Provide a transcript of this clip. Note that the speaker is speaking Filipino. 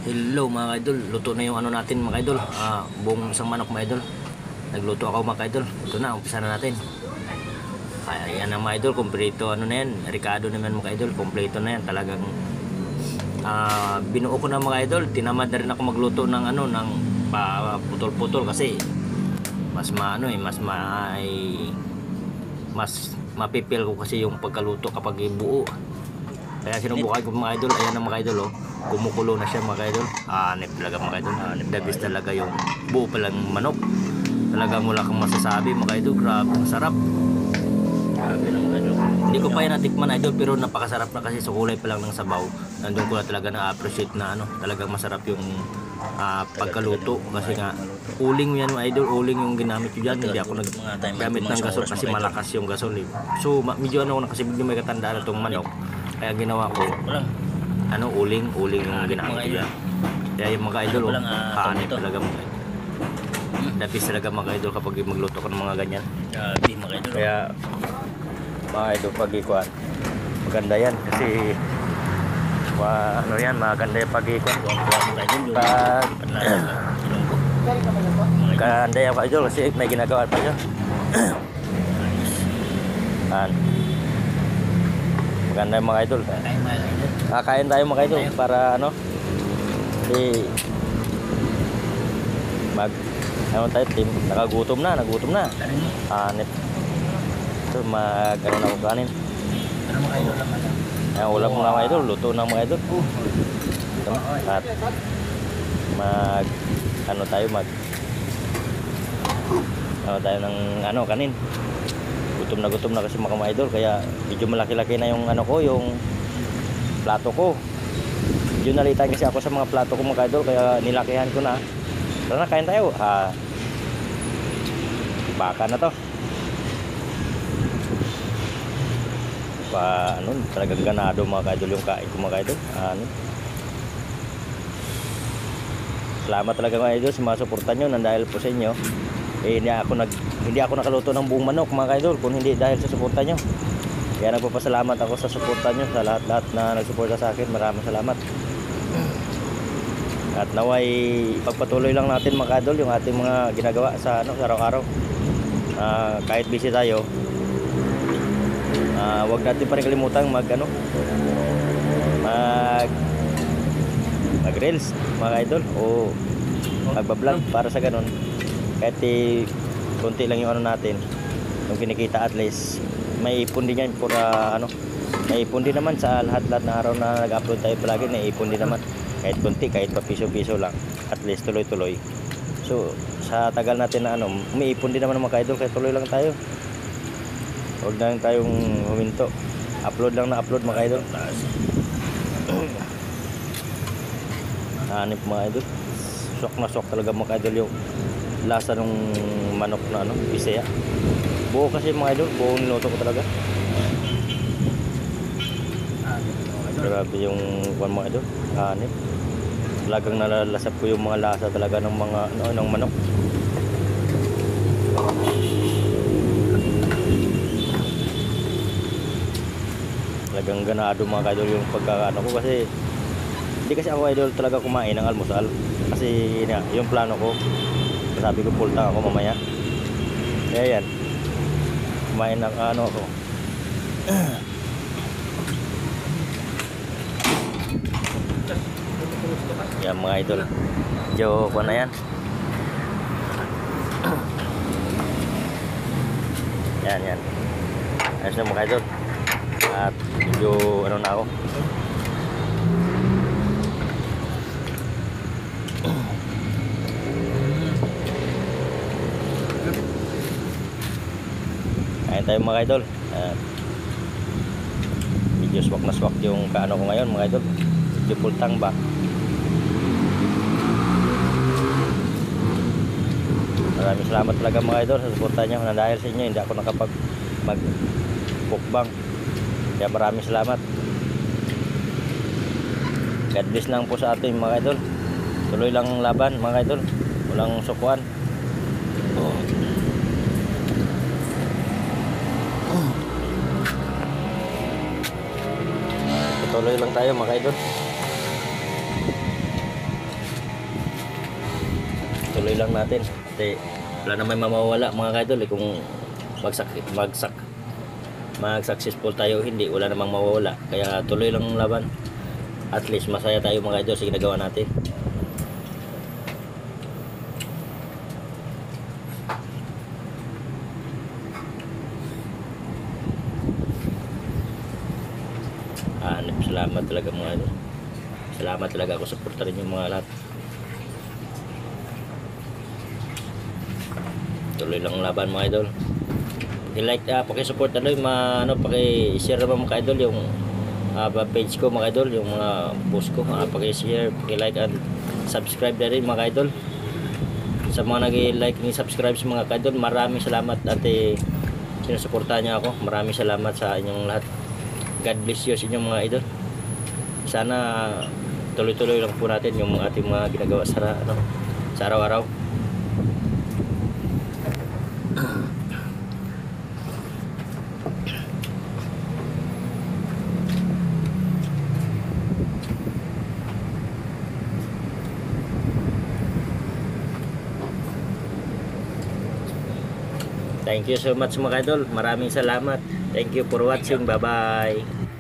Hello mga idol, luto na yung ano natin mga idol, buong isang manok mga idol. Nagluto ako mga idol. Ito na, umpisa na natin. Ayan ang mga idol, kompleto ano na yan, Ricardo naman mga idol, kompleto na yan. Talagang binuo ko na mga idol. Tinamad na rin ako magluto ng ano, ng putol-putol kasi mas mapipil ko kasi yung pagkaluto kapag buo. Kaya sinubukan ko mga idol. Ayan ang mga idol, oh. Kumukulo na siya mga idol. Hanip talaga mga idol. Hanip the best talaga yung buo palang manok. Talagang wala kang masasabi mga idol. Grabe, masarap. Grabe lang mga idol. Hindi ko pa yan natikman idol, pero napakasarap na kasi sa kulay pa lang ng sabaw. Nandun ko na talaga na-appreciate na ano, talagang masarap yung pagkaluto. Kasi nga uling yan mga idol, uling yung ginamit ko dyan. Hindi ako naggamit ng gasol kasi malakas yung gasol, eh. So medyo ano na kasi medyo may katandaan na itong manok. Kaya ginawa ko ano, uling yung ginamit ko dyan. Kaya yung mga idol, hanip talaga mga idol. Dapis talaga mga idol kapag magluto ko ng mga ganyan. Kaya mga idol, pag ikuan maganda yan kasi ano yan, maganda yung pag ikuan maganda yan mga idol kasi may ginagawa pa dyan. Maganda yung mga idol. Kakain tayo mga idol para ano, ano tayo team, nagutom na. Anit. Ito ano na ko kanin. Ano mga idol lang ano? Ang ulam mo mga idol, luto na mga idol. At ano tayo ng ano kanin. Gutom na kasi mga idol, kaya medyo malaki-laki na yung ano ko, yung plato ko. Medyo nalitan kasi ako sa mga plato ko mga idol, kaya nilakihan ko na. Tara na, kain tayo. Baka na to. Ano, talagang ganado mga idol yung kain ko mga idol. Salamat talaga mga idol sa mga suporta nyo, nang dahil po sa inyo hindi ako nakaluto ng buong manok mga idol kung hindi dahil sa suporta nyo. Kaya nagpapasalamat ako sa suporta nyo, sa lahat na nagsuporta sa akin. Maraming salamat. At naway pagpatuloy lang natin mga idol yung ating mga ginagawa sa ano, araw-araw. Kahit busy tayo, wag natin pa rin kalimutang mag reels mga idol o magbablog para sa ganun kahit konti lang yung ano natin, yung kinikita, at least may ipon din yan para ano, may ipon din naman sa lahat na araw na nag-upload tayo palagi, may ipon din naman kahit konti, kahit pa piso-piso lang, at least tuloy-tuloy. So sa tagal natin na ano, may ipon din naman mga idol, kaya tuloy lang tayo, huwag lang tayong huminto, upload lang na upload mga idol. Hanip mga idol, sok na sok talaga mga idol yung lasa ng manok na ano, Bisaya. Buo kasi mga idol, buong niluto ko talaga. Grabe yung mga idol, hanip. Talagang nalalasap ko yung mga lasa talaga ng mga ng manok. Talagang ganado mga idol yung pagkakaano ko, kasi hindi kasi ako idol talaga kumain ng almusal kasi yung plano ko, sabi ko full tank ako mamaya. Kaya yan, kumain ng ano ako. Yan mga idol, joke ko na yan. Yan ayos na mga idol. At medyo ano na ako, kain tayo mga idol. Medyo swak na swak yung kaano ko ngayon mga idol, medyo pultang ba. Maraming salamat talaga mga idol sa suporta nyo, na dahil sa inyo hindi ako nakapag mag-pukbang, kaya maraming salamat. God bless lang po sa atin mga idol, tuloy lang laban mga idol, walang sukuan. Tuloy lang tayo mga idol. tuloy lang natin. Kasi wala naman mawawala mga kaidol kung mag-successful tayo hindi, wala namang mawawala. Kaya tuloy lang ang laban. At least masaya tayo mga kaidol sa ginagawa natin. Salamat talaga mga idol. Salamat talaga ako, supportarin yung mga lahat. Tuloy lang ang laban mga idol. I-like, paki-support na doon, paki-share naman mga idol yung page ko mga idol, yung mga post ko, paki-share, paki-like and subscribe na rin mga idol. Sa mga nag-like ni subscribe sa mga idol, maraming salamat at sinusuportahan niyo ako. Maraming salamat sa inyong lahat. God bless you sa inyong mga idol. Sana tuloy-tuloy lang po natin yung ating mga ginagawa sa araw-araw. Thank you so much mga idol. Maraming salamat. Thank you for watching. Bye-bye.